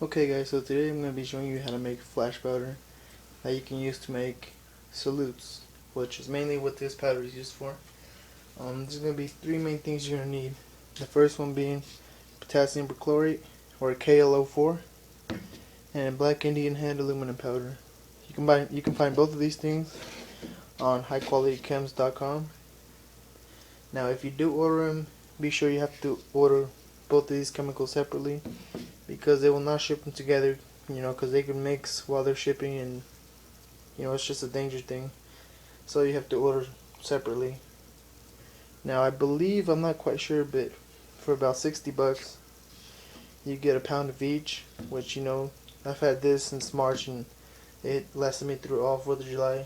Okay guys, so today I'm going to be showing you how to make flash powder that you can use to make salutes, which is mainly what this powder is used for. There's going to be three main things you're going to need. The first one being potassium perchlorate, or KLO4, and black Indian head aluminum powder. You can find both of these things on highqualitychems.com. Now if you do order them, be sure you have to order both of these chemicals separately, because they will not ship them together, because they can mix while they're shipping, and it's just a danger thing. So you have to order separately. Now I believe, I'm not quite sure, but for about $60 you get a pound of each, which I've had this since March and it lasted me through all 4th of July.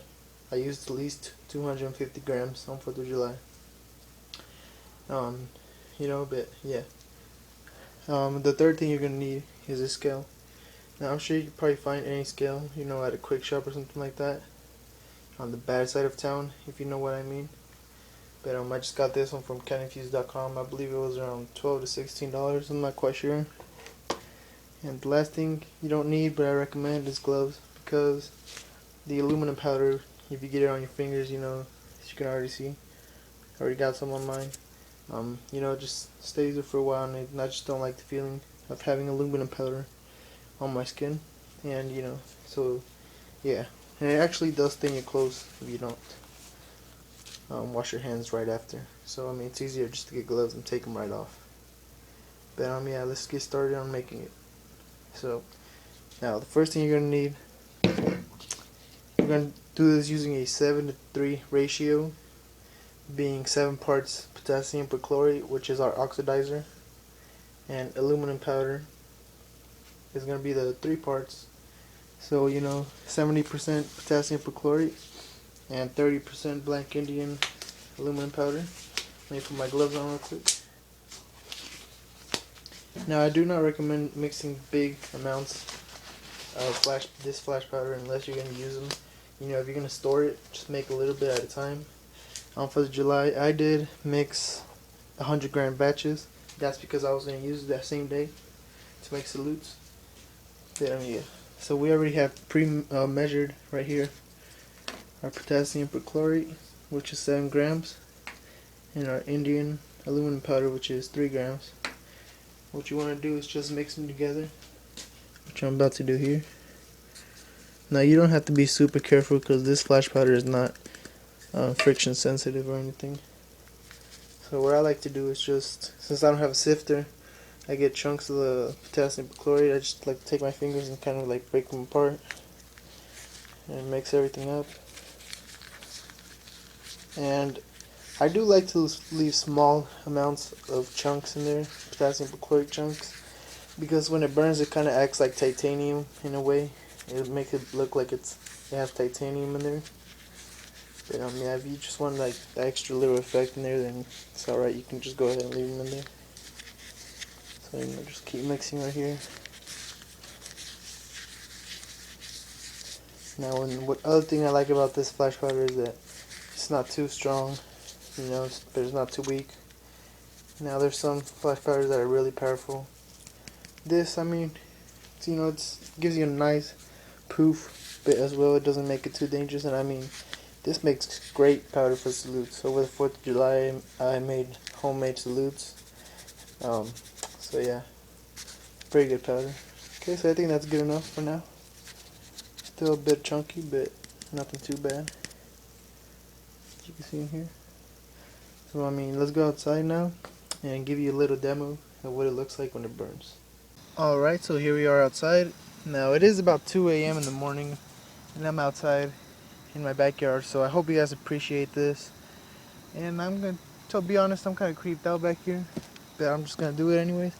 I used at least 250 grams on 4th of July. But yeah. The third thing you're going to need is a scale. Now I'm sure you can probably find any scale, at a quick shop or something like that, on the bad side of town, if you know what I mean. But I just got this one from CanInfuse.com. I believe it was around $12 to $16. I'm not quite sure. And the last thing you don't need, but I recommend, is gloves, because the aluminum powder, if you get it on your fingers, as you can already see, I already got some on mine. It just stays there for a while, and I just don't like the feeling of having aluminum powder on my skin. And so yeah, and it actually does stain your clothes if you don't wash your hands right after. So it's easier just to get gloves and take them right off. But yeah, let's get started on making it. So now the first thing you're gonna need, we're gonna do this using a 7:3 ratio, being 7 parts potassium perchlorate, which is our oxidizer, and aluminum powder is gonna be the 3 parts. So 70% potassium perchlorate and 30% black Indian aluminum powder. Let me put my gloves on real quick. Now I do not recommend mixing big amounts of this flash powder unless you're going to use them. If you're going to store it, just make a little bit at a time. On 4th of July, I did mix 100 gram batches. That's because I was going to use it that same day to make salutes. But yeah. So we already have measured right here our potassium perchlorate, which is 7 grams, and our Indian aluminum powder, which is 3 grams. What you want to do is just mix them together, which I'm about to do here. Now you don't have to be super careful, because this flash powder is not friction sensitive or anything. So what I like to do is just, since I don't have a sifter, I get chunks of the potassium perchlorate. I just like to take my fingers and kind of like break them apart and mix everything up. And I do like to leave small amounts of chunks in there, potassium perchlorate chunks, because when it burns it kind of acts like titanium in a way. It'll make it look like it has titanium in there. But yeah, if you just want like the extra little effect in there, then it's alright, you can just go ahead and leave them in there. So just keep mixing right here. Now, what other thing I like about this flash powder is that it's not too strong, but it's not too weak. Now there's some flash powders that are really powerful. This, it gives you a nice poof, but as well it doesn't make it too dangerous. And this makes great powder for salutes. Over the 4th of July I made homemade salutes. So yeah, very good powder. Okay, so I think that's good enough for now. Still a bit chunky, but nothing too bad, as you can see in here. So let's go outside now and give you a little demo of what it looks like when it burns. Alright, so here we are outside. Now it is about 2 a.m. in the morning, and I'm outside in my backyard, so I hope you guys appreciate this. And to be honest, I'm kind of creeped out back here, but I'm just going to do it anyways.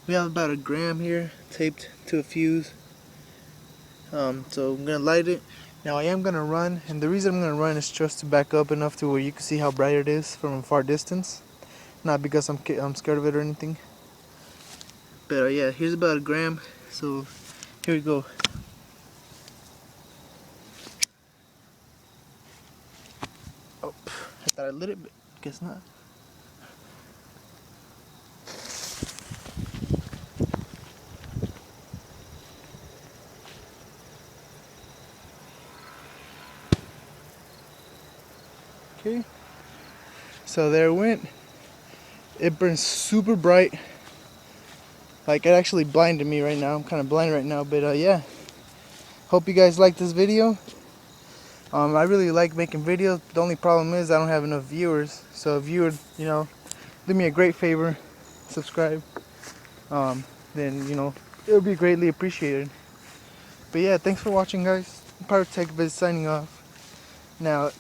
We have about 1 gram here taped to a fuse. So I'm going to light it. Now I am going to run, and the reason I'm going to run is just to back up enough to where you can see how bright it is from a far distance. Not because I'm scared of it or anything. But yeah, here's about 1 gram, so here we go. Oh, I thought I lit it, but guess not. So there it went. It burns super bright. Like, it actually blinded me right now. I'm kind of blind right now, but yeah. Hope you guys like this video. I really like making videos. The only problem is I don't have enough viewers. So if you would, do me a great favor, subscribe, then, it would be greatly appreciated. But yeah, thanks for watching, guys. Pyrotech Viz signing off. Now,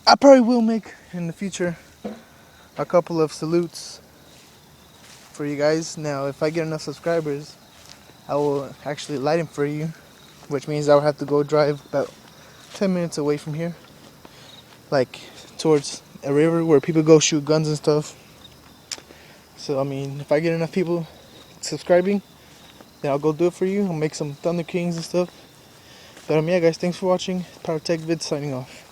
I probably will make in the future a couple of salutes for you guys. Now, if I get enough subscribers, I will actually light them for you, which means I will have to go drive about 10 minutes away from here, like towards a river where people go shoot guns and stuff. So I mean, if I get enough people subscribing, then I'll go do it for you. I'll make some Thunder Kings and stuff. But yeah, guys, thanks for watching. Pyrotech Vid signing off.